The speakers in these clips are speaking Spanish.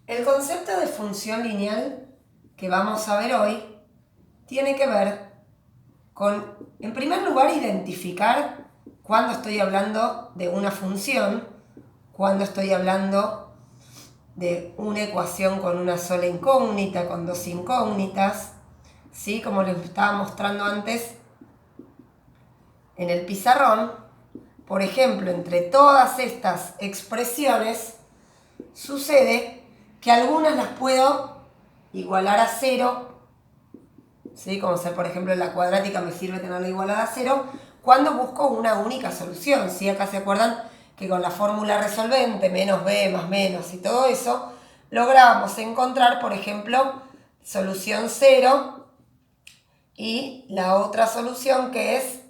El concepto de función lineal que vamos a ver hoy tiene que ver con, en primer lugar, identificar cuándo estoy hablando de una función, cuándo estoy hablando de una ecuación con una sola incógnita, con dos incógnitas, ¿sí? Como les estaba mostrando antes en el pizarrón. Por ejemplo, entre todas estas expresiones sucede que algunas las puedo igualar a cero, ¿sí? Como ser, por ejemplo, en la cuadrática me sirve tenerla igualada a cero cuando busco una única solución, ¿sí? Acá se acuerdan que con la fórmula resolvente, menos b más menos y todo eso, logramos encontrar, por ejemplo, solución 0 y la otra solución que es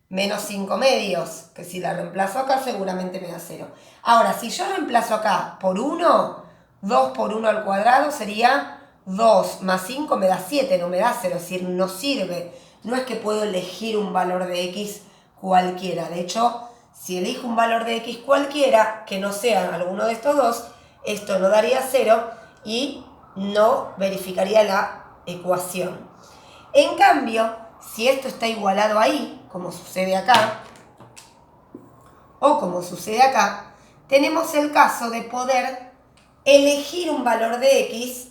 menos 5 medios, que si la reemplazo acá seguramente me da 0. Ahora, si yo reemplazo acá por 1, 2 por 1 al cuadrado sería 2 más 5 me da 7, no me da 0, es decir, no sirve. No es que puedo elegir un valor de x cualquiera. De hecho, si elijo un valor de x cualquiera, que no sea alguno de estos dos, esto no daría 0 y no verificaría la ecuación. En cambio, si esto está igualado ahí, como sucede acá, o como sucede acá, tenemos el caso de poder elegir un valor de x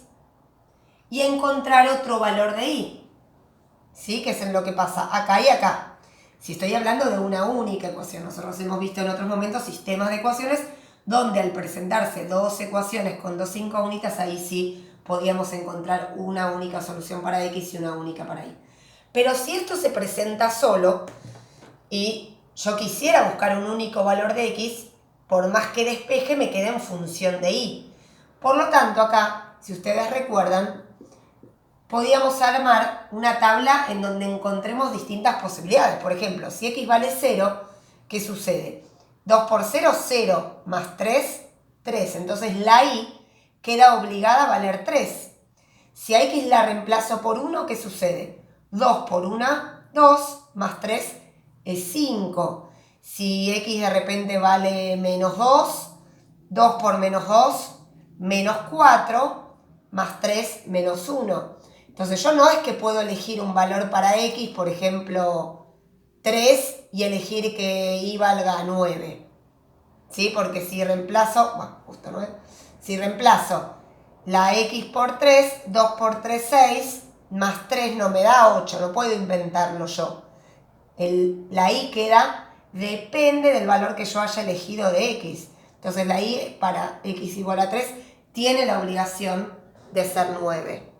y encontrar otro valor de y. ¿Sí? Que es en lo que pasa acá y acá. Si estoy hablando de una única ecuación, nosotros hemos visto en otros momentos sistemas de ecuaciones donde al presentarse dos ecuaciones con dos incógnitas, ahí sí podíamos encontrar una única solución para x y una única para y. Pero si esto se presenta solo y yo quisiera buscar un único valor de x, por más que despeje me queda en función de y. Por lo tanto, acá, si ustedes recuerdan, podíamos armar una tabla en donde encontremos distintas posibilidades. Por ejemplo, si x vale 0, ¿qué sucede? 2 por 0, 0, más 3, 3. Entonces la y queda obligada a valer 3. Si a x la reemplazo por 1, ¿qué sucede? 2 por 1, 2, más 3 es 5. Si x de repente vale menos 2, 2 por menos 2, menos 4, más 3, menos 1. Entonces yo no es que puedo elegir un valor para x, por ejemplo 3, y elegir que y valga 9. ¿Sí? Porque si reemplazo, bueno, justo 9, si reemplazo la x por 3, 2 por 3, 6, más 3 no me da 8, no puedo inventarlo yo. La y queda, depende del valor que yo haya elegido de x. Entonces la y para x igual a 3 tiene la obligación de ser 9.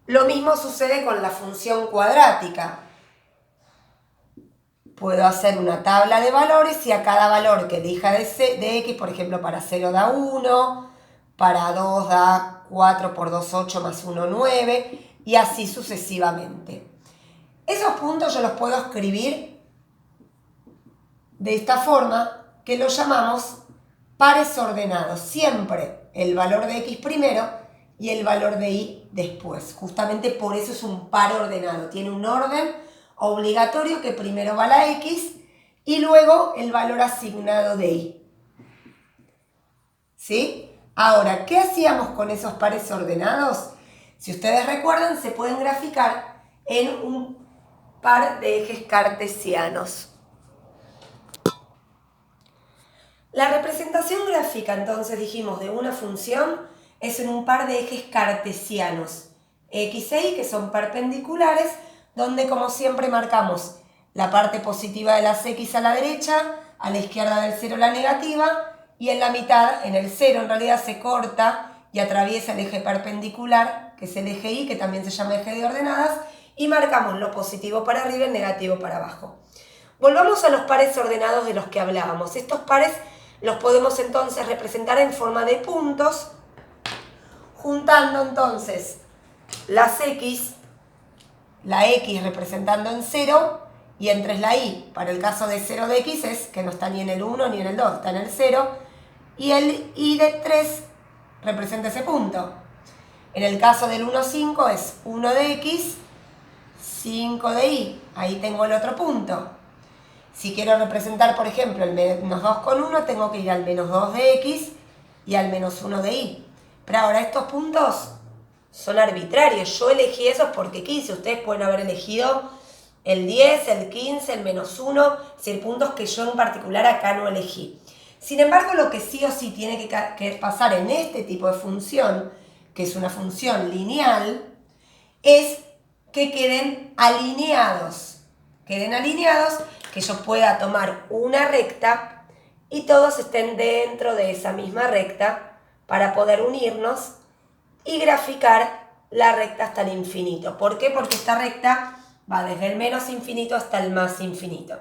Lo mismo sucede con la función cuadrática. Puedo hacer una tabla de valores y a cada valor que elija de x, por ejemplo, para 0 da 1, para 2 da 4 por 2, 8, más 1, 9, y así sucesivamente. Esos puntos yo los puedo escribir de esta forma, que los llamamos pares ordenados. Siempre el valor de x primero y el valor de y después. Justamente por eso es un par ordenado. Tiene un orden obligatorio que primero va la x y luego el valor asignado de y. ¿Sí? Ahora, ¿qué hacíamos con esos pares ordenados? Si ustedes recuerdan, se pueden graficar en un par de ejes cartesianos. La representación gráfica, entonces, dijimos, de una función es en un par de ejes cartesianos, x e y, que son perpendiculares, donde, como siempre, marcamos la parte positiva de las x a la derecha, a la izquierda del 0 la negativa, y en la mitad, en el 0, en realidad se corta y atraviesa el eje perpendicular, que es el eje y, que también se llama eje de ordenadas, y marcamos lo positivo para arriba y el negativo para abajo. Volvamos a los pares ordenados de los que hablábamos. Estos pares los podemos entonces representar en forma de puntos, juntando entonces las x, la x representando en 0 y en 3 la y. Para el caso de 0 de x es que no está ni en el 1 ni en el 2, está en el 0, y el y de 3 representa ese punto. En el caso del 1, 5 es 1 de x, 5 de y, ahí tengo el otro punto. Si quiero representar, por ejemplo, el menos 2 con 1, tengo que ir al menos 2 de x y al menos 1 de y. Pero ahora estos puntos son arbitrarios. Yo elegí esos porque quise. Ustedes pueden haber elegido el 10, el 15, el menos 1, es decir, puntos que yo en particular acá no elegí. Sin embargo, lo que sí o sí tiene que pasar en este tipo de función, que es una función lineal, es que queden alineados. Que yo pueda tomar una recta y todos estén dentro de esa misma recta para poder unirnos y graficar la recta hasta el infinito. ¿Por qué? Porque esta recta va desde el menos infinito hasta el más infinito.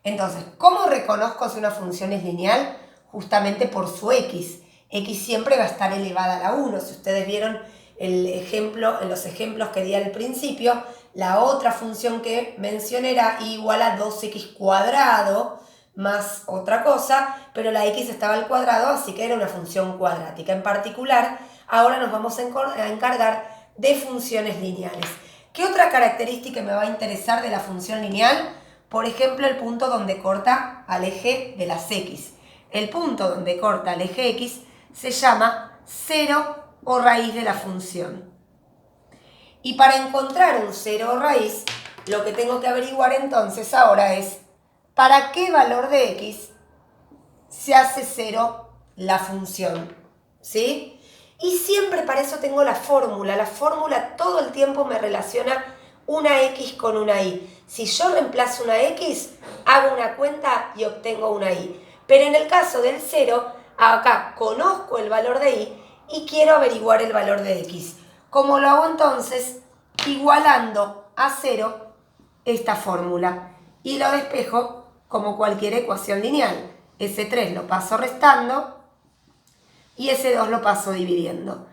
Entonces, ¿cómo reconozco si una función es lineal? Justamente por su x. X siempre va a estar elevada a la 1. Si ustedes vieron el ejemplo, en los ejemplos que di al principio, la otra función que mencioné era y igual a 2x cuadrado más otra cosa, pero la x estaba al cuadrado, así que era una función cuadrática. En particular, ahora nos vamos a encargar de funciones lineales. ¿Qué otra característica me va a interesar de la función lineal? Por ejemplo, el punto donde corta al eje de las x. El punto donde corta al eje x se llama cero o raíz de la función. Y para encontrar un cero o raíz, lo que tengo que averiguar entonces ahora es ¿para qué valor de x se hace cero la función? ¿Sí? Y siempre para eso tengo la fórmula. La fórmula todo el tiempo me relaciona una x con una y. Si yo reemplazo una x, hago una cuenta y obtengo una y. Pero en el caso del 0, acá conozco el valor de y quiero averiguar el valor de x. ¿Cómo lo hago entonces? Igualando a 0 esta fórmula. Y lo despejo como cualquier ecuación lineal. Ese 3 lo paso restando y ese 2 lo paso dividiendo.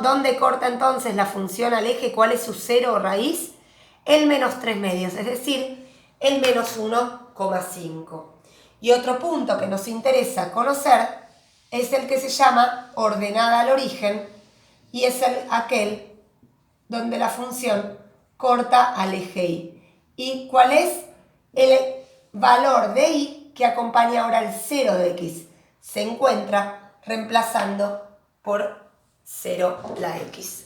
¿Dónde corta entonces la función al eje? ¿Cuál es su cero o raíz? El menos 3 medios, es decir, el menos 1,5. Y otro punto que nos interesa conocer es el que se llama ordenada al origen y es aquel donde la función corta al eje y. ¿Y cuál es el valor de y que acompaña ahora el 0 de x? Se encuentra reemplazando por 0 la x.